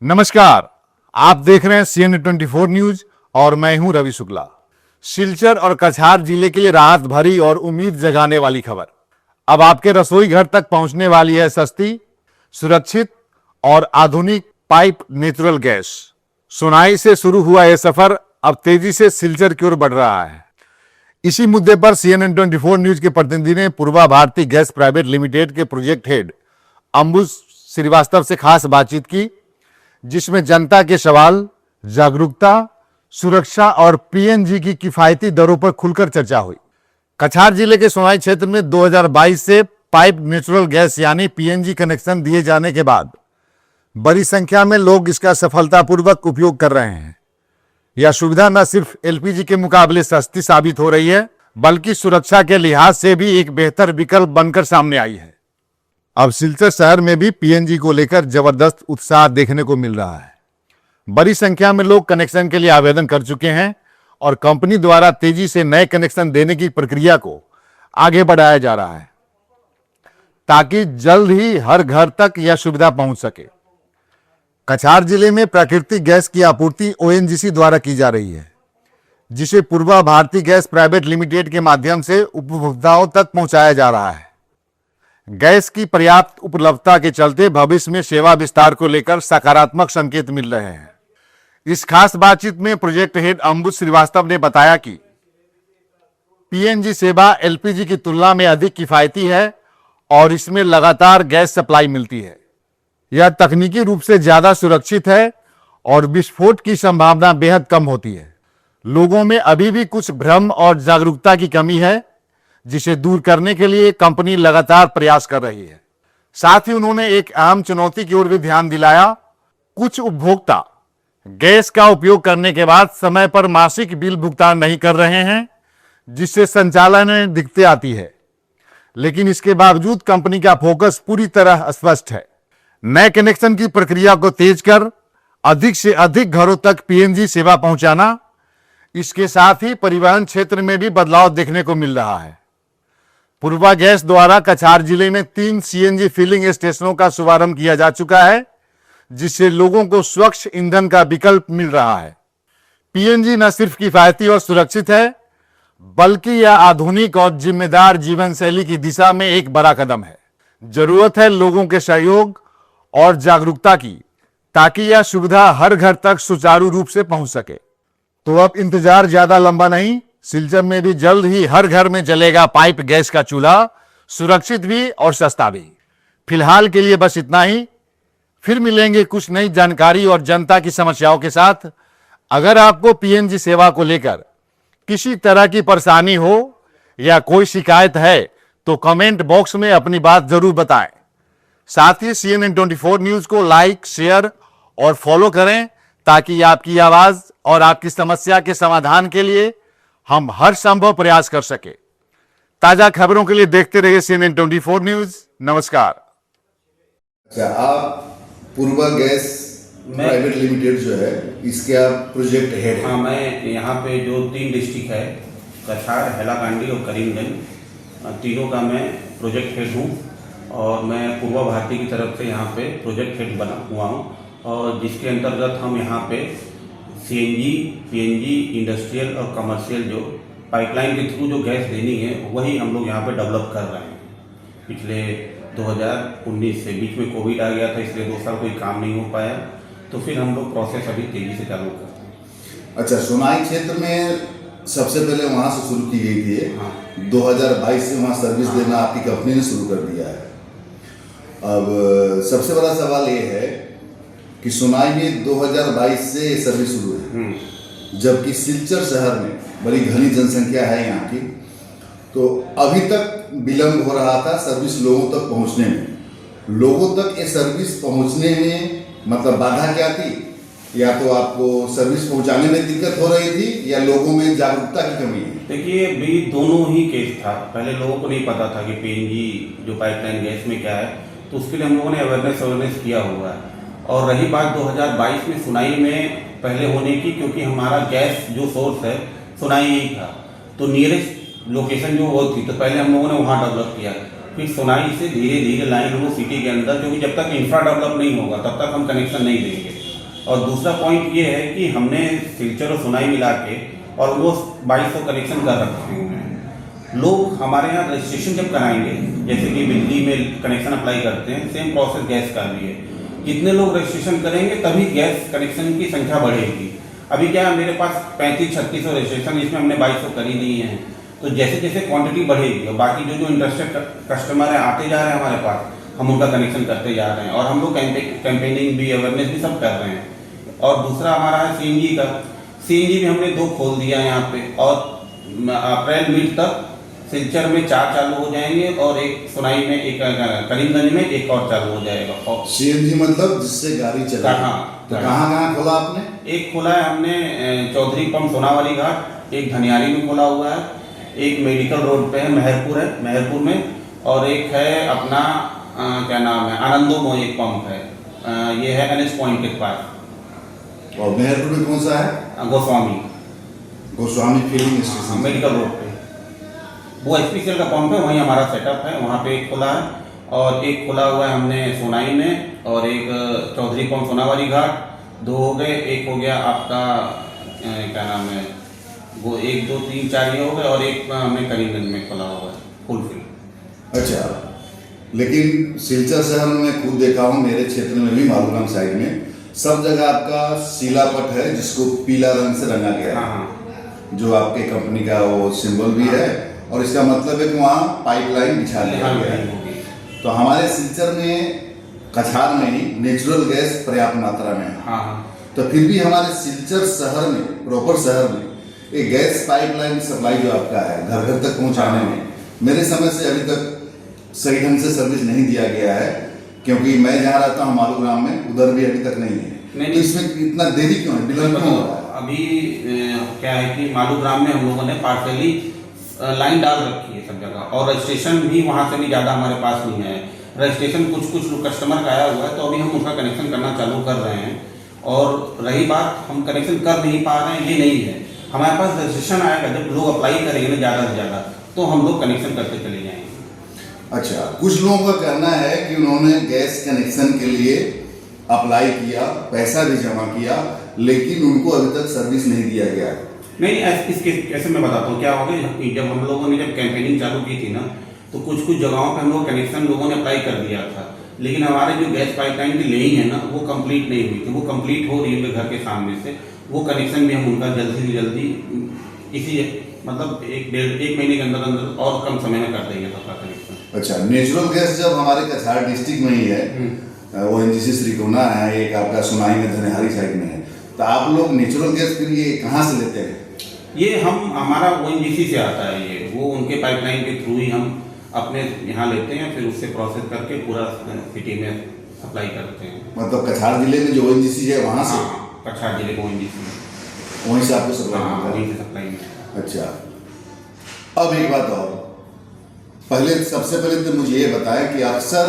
नमस्कार, आप देख रहे हैं CN24 न्यूज और मैं हूं रवि शुक्ला। सिलचर और कछार जिले के लिए राहत भरी और उम्मीद जगाने वाली खबर। अब आपके रसोई घर तक पहुंचने वाली है सस्ती, सुरक्षित और आधुनिक पाइप नेचुरल गैस। सुनाई से शुरू हुआ यह सफर अब तेजी से सिलचर की ओर बढ़ रहा है। इसी मुद्दे पर CN24 न्यूज के प्रतिनिधि ने पूर्वा भारती गैस प्राइवेट लिमिटेड के प्रोजेक्ट हेड अंबुज श्रीवास्तव से खास बातचीत की, जिसमें जनता के सवाल, जागरूकता, सुरक्षा और PNG की किफायती दरों पर खुलकर चर्चा हुई। कछार जिले के सोनाई क्षेत्र में 2022 से पाइप नेचुरल गैस यानी PNG कनेक्शन दिए जाने के बाद बड़ी संख्या में लोग इसका सफलतापूर्वक उपयोग कर रहे हैं। यह सुविधा न सिर्फ LPG के मुकाबले सस्ती साबित हो रही है, बल्कि सुरक्षा के लिहाज से भी एक बेहतर विकल्प बनकर सामने आई है। अब सिलचर शहर में भी PNG को लेकर जबरदस्त उत्साह देखने को मिल रहा है। बड़ी संख्या में लोग कनेक्शन के लिए आवेदन कर चुके हैं और कंपनी द्वारा तेजी से नए कनेक्शन देने की प्रक्रिया को आगे बढ़ाया जा रहा है, ताकि जल्द ही हर घर तक यह सुविधा पहुंच सके। कछार जिले में प्राकृतिक गैस की आपूर्ति ONGC द्वारा की जा रही है, जिसे पूर्वा भारती गैस प्राइवेट लिमिटेड के माध्यम से उपभोक्ताओं तक पहुंचाया जा रहा है। गैस की पर्याप्त उपलब्धता के चलते भविष्य में सेवा विस्तार को लेकर सकारात्मक संकेत मिल रहे हैं। इस खास बातचीत में प्रोजेक्ट हेड अंबुज श्रीवास्तव ने बताया कि PNG सेवा LPG की तुलना में अधिक किफायती है और इसमें लगातार गैस सप्लाई मिलती है। यह तकनीकी रूप से ज्यादा सुरक्षित है और विस्फोट की संभावना बेहद कम होती है। लोगों में अभी भी कुछ भ्रम और जागरूकता की कमी है, जिसे दूर करने के लिए कंपनी लगातार प्रयास कर रही है। साथ ही उन्होंने एक अहम चुनौती की ओर भी ध्यान दिलाया। कुछ उपभोक्ता गैस का उपयोग करने के बाद समय पर मासिक बिल भुगतान नहीं कर रहे हैं, जिससे संचालन में दिक्कतें आती है। लेकिन इसके बावजूद कंपनी का फोकस पूरी तरह स्पष्ट है, नए कनेक्शन की प्रक्रिया को तेज कर अधिक से अधिक घरों तक PNG सेवा पहुंचाना। इसके साथ ही परिवहन क्षेत्र में भी बदलाव देखने को मिल रहा है। पूर्वा गैस द्वारा कछार जिले में 3 CNG फिलिंग स्टेशनों का शुभारंभ किया जा चुका है, जिससे लोगों को स्वच्छ ईंधन का विकल्प मिल रहा है। PNG न सिर्फ किफायती और सुरक्षित है, बल्कि यह आधुनिक और जिम्मेदार जीवन शैली की दिशा में एक बड़ा कदम है। जरूरत है लोगों के सहयोग और जागरूकता की, ताकि यह सुविधा हर घर तक सुचारू रूप से पहुंच सके। तो अब इंतजार ज्यादा लंबा नहीं, सिलचर में भी जल्द ही हर घर में जलेगा पाइप गैस का चूल्हा, सुरक्षित भी और सस्ता भी। फिलहाल के लिए बस इतना ही। फिर मिलेंगे कुछ नई जानकारी और जनता की समस्याओं के साथ। अगर आपको PNG सेवा को लेकर किसी तरह की परेशानी हो या कोई शिकायत है, तो कमेंट बॉक्स में अपनी बात जरूर बताएं। साथ ही CN24 न्यूज को लाइक, शेयर और फॉलो करें, ताकि आपकी आवाज और आपकी समस्या के समाधान के लिए हम हर संभव प्रयास कर सके। ताजा खबरों के लिए देखते रहिए CN24 न्यूज। नमस्कार। अच्छा, आप पूर्वा गैस प्राइवेट लिमिटेड जो है, इसके आप प्रोजेक्ट हेड हैं? हाँ, मैं यहाँ पे जो 3 डिस्ट्रिक्ट है, कछार, हैलाकांडी और करीमगंज, तीनों का मैं प्रोजेक्ट हेड हूँ। और मैं पूर्वा भारती की तरफ से यहाँ पे प्रोजेक्ट हेड बना हुआ हूँ, और जिसके अंतर्गत हम यहाँ पे CNG, PNG, इंडस्ट्रियल और कमर्शियल जो पाइपलाइन के थ्रू जो गैस देनी है, वही हम लोग यहाँ पे डेवलप कर रहे हैं। पिछले 2019 से बीच में कोविड आ गया था, इसलिए 2 साल कोई काम नहीं हो पाया, तो फिर हम लोग प्रोसेस अभी तेजी से चालू करते हैं। अच्छा, सोनाई क्षेत्र में सबसे पहले वहाँ से शुरू की गई थी। हाँ। 2022 से वहाँ सर्विस देना आपकी कंपनी ने शुरू कर दिया है। अब सबसे बड़ा सवाल ये है कि सोनाई में 2022 से सर्विस शुरू है, जबकि सिलचर शहर में बड़ी घनी जनसंख्या है यहाँ की, तो अभी तक विलम्ब हो रहा था सर्विस लोगों तक पहुँचने में। लोगों तक ये सर्विस पहुँचने में मतलब बाधा क्या थी? या तो आपको सर्विस पहुँचाने में दिक्कत हो रही थी, या लोगों में जागरूकता की कमी है? देखिए, भी दोनों ही केस था। पहले लोगों को नहीं पता था कि PNG जो पाइपलाइन गैस में क्या है, तो उसके लिए हम लोगों ने अवेयरनेस किया हुआ है। और रही बात 2022 में सुनाई में पहले होने की, क्योंकि हमारा गैस जो सोर्स है सुनाई ही था, तो नियरेस्ट लोकेशन जो वो थी, तो पहले हम लोगों ने वहाँ डेवलप किया। फिर सुनाई से धीरे धीरे लाइन हम सिटी के अंदर, क्योंकि जब तक इंफ्रा डेवलप नहीं होगा तब तक हम कनेक्शन नहीं देंगे। और दूसरा पॉइंट ये है कि हमने सिल्चर और सुनाई मिला के ऑलमोस्ट 2200 कनेक्शन कर रखे हुए हैं। लोग हमारे यहाँ रजिस्ट्रेशन जब कराएंगे, जैसे कि बिजली में कनेक्शन अप्लाई करते हैं, सेम प्रोसेस गैस का भी है। जितने लोग रजिस्ट्रेशन करेंगे तभी गैस कनेक्शन की संख्या बढ़ेगी। अभी क्या है, मेरे पास 3500-3600 रजिस्ट्रेशन, इसमें हमने 2200 कर ही दिए हैं। तो जैसे जैसे क्वांटिटी बढ़ेगी और बाकी जो इंटरेस्टेड कस्टमर है आते जा रहे हैं हमारे पास, हम उनका कनेक्शन करते जा रहे हैं और हम लोग कैंपेनिंग भी, अवेयरनेस भी सब कर रहे हैं। और दूसरा हमारा है सीएनजी का। सीएनजी भी हमने 2 खोल दिया है यहाँ पे, और अप्रैल मिड तक सिलचर में 4 चालू हो जाएंगे और एक सुनाई में, एक करीमगंज में एक और चालू हो जाएगा। और सीएनजी मतलब जिससे गाड़ी चले। हाँ, तो कहाँ खोला आपने? एक खोला है हमने चौधरी पंप सोनावाली घाट, एक धनियारी में खोला हुआ है, एक मेडिकल रोड पे है, मेहरपुर में, और एक है अपना क्या नाम है, आनंदो में एक पंप है, ये है NH पॉइंट के पास। और मेहरपुर में कौन सा है? Goswami filling station, medical road पे वो HPCL का पंप है, वहीं हमारा सेटअप है, वहाँ पे एक खुला है। और एक खुला हुआ है हमने सोनाई में, और एक चौधरी पंप सोनावाली घाट, 2 हो गए। एक हो गया आपका क्या नाम है, वो 1 2 3 4 ये हो गए, और एक हमने करीमगंज में खुला हुआ है फुलफिल। अच्छा, लेकिन सिलचर शहर में खुद देखा हूँ, मेरे क्षेत्र में भी मालूग्राम साइड में सब जगह आपका शिलापट है जिसको पीला रंग से रंगा गया है। हाँ, जो आपके कंपनी का वो सिंबल भी है, और इसका मतलब है कि वहाँ पाइपलाइन बिछा दिया गया है। तो हमारे सिलचर में, कछार में ही नेचुरल गैस पर्याप्त मात्रा में है। हाँ। तो फिर भी हमारे सिलचर शहर में, प्रॉपर शहर में, एक गैस पाइपलाइन सप्लाई जो आपका है घर घर तक पहुँचाने में, मेरे समझ से अभी तक सही ढंग से सर्विस नहीं दिया गया है। क्योंकि मैं जहाँ रहता हूँ मालूग्राम में, उधर भी अभी तक नहीं है। तो इसमें इतना देरी क्यों है, विलंब क्यों हो रहा है? अभी क्या है कि मालूग्राम में हम लोगों ने पार्सली लाइन डाल रखी है सब जगह, और रजिस्ट्रेशन भी वहाँ से भी ज़्यादा हमारे पास नहीं है। रजिस्ट्रेशन कुछ कस्टमर का आया हुआ है, तो अभी हम उसका कनेक्शन करना चालू कर रहे हैं। और रही बात हम कनेक्शन कर नहीं पा रहे हैं, ये नहीं है। हमारे पास रजिस्ट्रेशन आएगा, जब लोग अप्लाई करेंगे ना ज़्यादा से ज़्यादा, तो हम लोग कनेक्शन करते चले जाएंगे। अच्छा, कुछ लोगों का कहना है कि उन्होंने गैस कनेक्शन के लिए अप्लाई किया, पैसा भी जमा किया, लेकिन उनको अभी तक सर्विस नहीं दिया गया। नहीं, इसके कैसे मैं बताता हूँ क्या हो गया। जब हम लोगों ने जब कैंपेनिंग चालू की थी ना, तो कुछ जगहों पे हम लोग कनेक्शन लोगों ने अप्लाई कर दिया था, लेकिन हमारे जो गैस पाइपलाइन की लेइंग है ना, वो कंप्लीट नहीं हुई थी। वो कंप्लीट हो रही है घर के सामने से, वो कनेक्शन भी हम उनका जल्दी से जल्दी इसी मतलब 1 महीने के अंदर और कम समय में कर देंगे सबका कनेक्शन। अच्छा, नेचुरल गैस जब हमारे कछार डिस्ट्रिक्ट में ही है, ONGC श्रीकोना है, एक आपका सुनाई में धनिहारी साइड में है, तो आप लोग नेचुरल गैस फिर ये कहाँ से लेते हैं? ये हमारा ONGC से आता है, ये वो उनके पाइपलाइन के थ्रू ही हम अपने यहाँ लेते हैं, फिर उससे प्रोसेस करके पूरा सिटी में सप्लाई करते हैं। मतलब कछार जिले में जो ONGC है वहाँ से? हाँ, कछार जिले को ONGC वहीं से आपको सप्लाई हाँ, मिलता है? वहीं से सप्लाई मिलता है। अच्छा, अब एक बात और, सबसे पहले तो मुझे ये बताएं कि अक्सर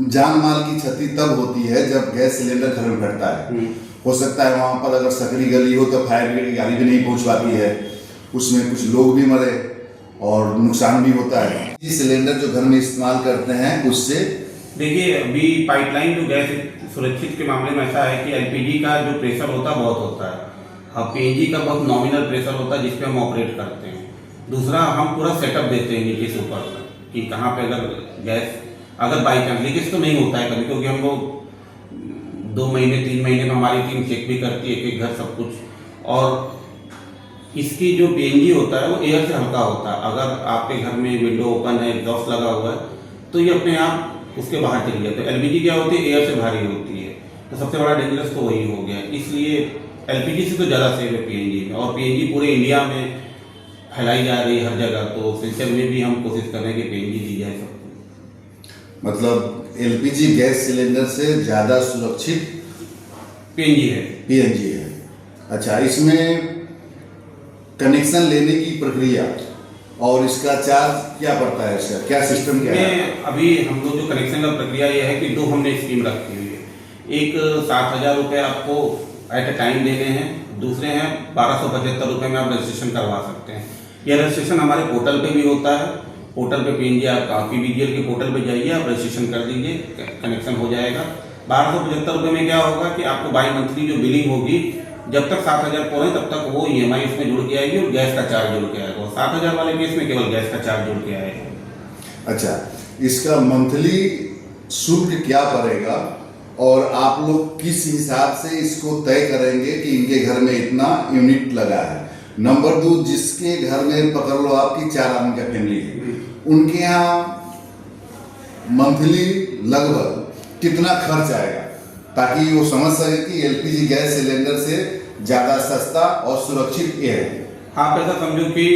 जान माल की क्षति तब होती है जब गैस सिलेंडर घर में फटता है। हो सकता है वहाँ पर अगर सकरी गली हो तो फायर ब्रिगेड की गाड़ी भी नहीं पहुँच पाती है, उसमें कुछ लोग भी मरे और नुकसान भी होता है। ये सिलेंडर जो घर में इस्तेमाल करते हैं उससे, देखिए अभी पाइपलाइन जो गैस सुरक्षित के मामले में ऐसा है कि LPG का जो प्रेशर होता है बहुत होता है, और PNG का बहुत नॉमिनल प्रेशर होता है जिस पे हम ऑपरेट करते हैं। दूसरा, हम पूरा सेटअप देते हैं नीचे से ऊपर तक कि कहाँ पे अगर गैस अगर बाई चांस लीकेज तो नहीं होता है कभी, क्योंकि हम लोग 2 महीने 3 महीने में हमारी टीम चेक भी करती है एक घर सब कुछ। और इसकी जो PNG होता है वो एयर से हल्का होता है। अगर आपके घर में विंडो ओपन है, एग्जॉस्ट लगा हुआ है, तो ये अपने आप उसके बाहर चली जाती है। LPG क्या होती है, एयर से भारी होती है, तो सबसे बड़ा डेंजरस तो वही हो गया। इसलिए LPG से तो ज़्यादा सेफ है PNG में, और PNG पूरे इंडिया में फैलाई जा रही है हर जगह। तो सिलचर में भी हम कोशिश कर रहे हैं कि PNG दी जाए सबको। मतलब LPG गैस सिलेंडर से ज़्यादा सुरक्षित PNG है। अच्छा, इसमें कनेक्शन लेने की प्रक्रिया और इसका चार्ज क्या पड़ता है, इसका क्या सिस्टम क्या है? अभी हम लोग जो कनेक्शन का प्रक्रिया ये है कि 2 हमने स्कीम रखी हुई है। एक 7,000 रुपये आपको एट ए टाइम देने हैं, दूसरे हैं 1275 रुपये में आप रजिस्ट्रेशन करवा सकते हैं। यह रजिस्ट्रेशन हमारे पोर्टल पे भी होता है। पोर्टल पे PNG आप PBGL के पोर्टल पे जाइए, आप रजिस्ट्रेशन कर दीजिए, कनेक्शन हो जाएगा। ₹1275 में क्या होगा कि आपको बाई मंथली जो बिलिंग होगी, जब तक 7,000 पूरे तब तक वो EMI उसमें जुड़ के आएगी और गैस का चार्ज जुड़ के आएगा। 7,000 वाले केस में केवल गैस का चार्ज जुड़ के आएगा। अच्छा, इसका मंथली शुल्क क्या पड़ेगा और आप लोग किस हिसाब से इसको तय करेंगे कि इनके घर में इतना यूनिट लगा है? नंबर 2, जिसके घर में पकड़ लो आपकी 4 आदमी का फैमिली है, उनके यहाँ मंथली लगभग कितना खर्च आएगा, ताकि वो समझ सके कि LPG गैस सिलेंडर से ज़्यादा सस्ता और सुरक्षित ये है। आप ऐसा समझो कि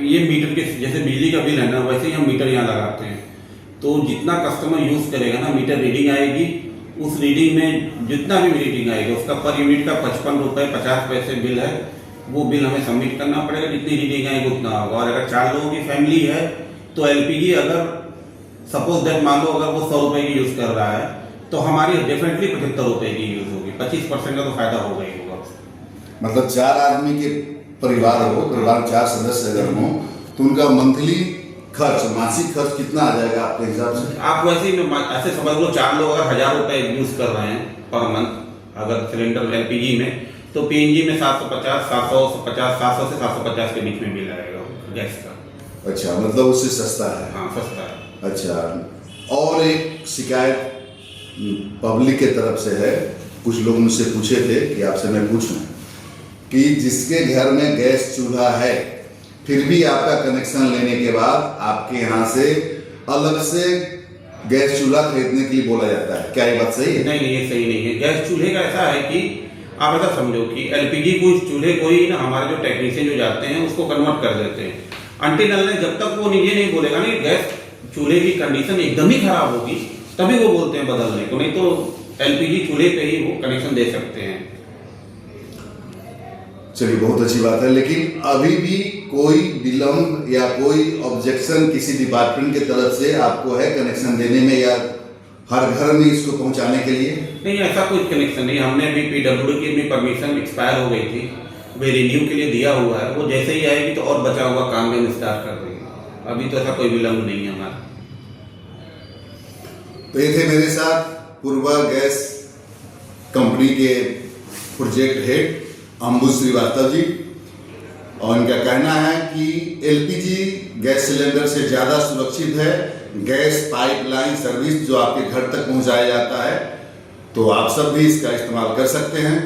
ये मीटर के जैसे बिजली का बिल है ना, वैसे ही हम मीटर यहाँ लगाते हैं। तो जितना कस्टमर यूज़ करेगा ना, मीटर रीडिंग आएगी, उस रीडिंग में जितना भी रीडिंग आएगा उसका पर यूनिट का ₹55.50 बिल है, वो बिल हमें सबमिट करना पड़ेगा। जितनी रीडिंग आएगी उतना होगा। और अगर 4 लोगों की फैमिली है तो LPG अगर सपोज दैट मान लो अगर वो ₹100 की यूज़ कर रहा है तो हमारी डेफिनेटली ₹75 की यूज़ होगी। 25% का तो फायदा होगा ही होगा। मतलब 4 आदमी के परिवार हो, परिवार 4 सदस्य अगर हो, तो उनका मंथली खर्च, मासिक खर्च कितना आ जाएगा आपके हिसाब से? आप वैसे ही ऐसे समझ लो 4 लोग अगर ₹1,000 यूज़ कर रहे हैं पर मंथ अगर सिलेंडर LPG में, तो PNG में 750, 750, 700 से 750 के बीच में बिल आएगा गैस का। अच्छा, मतलब उससे सस्ता है। हाँ, सस्ता है। अच्छा, और एक शिकायत पब्लिक के तरफ से है, कुछ लोग मुझसे पूछे थे कि आपसे मैं पूछूं कि जिसके घर में गैस चूल्हा है फिर भी आपका कनेक्शन लेने के बाद आपके यहाँ से अलग से गैस चूल्हा खरीदने के लिए बोला जाता है, क्या ये बात सही है? नहीं, ये सही नहीं है। गैस चूल्हे का ऐसा है कि आप ऐसा समझो कि LPG को चूल्हे को ही ना हमारे जो टेक्नीशियन जो जाते हैं उसको कन्वर्ट कर देते हैं। अंटिल जब तक वो ये नहीं बोलेगा ना गैस चूल्हे की कंडीशन एकदम ही खराब होगी, तभी वो बोलते हैं बदलने को, नहीं तो LPG चूल्हे पे ही वो कनेक्शन दे सकते हैं। चलिए, बहुत अच्छी बात है। लेकिन अभी भी कोई विलम्ब या कोई ऑब्जेक्शन किसी डिपार्टमेंट के तरफ से आपको है कनेक्शन देने में या हर घर में इसको पहुंचाने के लिए? नहीं, ऐसा कोई कनेक्शन नहीं। हमने भी PWD की भी परमिशन एक्सपायर हो गई थी, वे रिन्यू के लिए दिया हुआ है। वो जैसे ही आएगी तो और बचा हुआ काम में स्टार्ट कर देंगे। अभी तो ऐसा कोई विलम्ब नहीं है हमारा। तो ये थे मेरे साथ पूर्वा गैस कंपनी के प्रोजेक्ट हेड अंबुज श्रीवास्तव जी, और इनका कहना है कि LPG गैस सिलेंडर से ज़्यादा सुरक्षित है गैस पाइपलाइन सर्विस जो आपके घर तक पहुंचाया जाता है। तो आप सब भी इसका इस्तेमाल कर सकते हैं।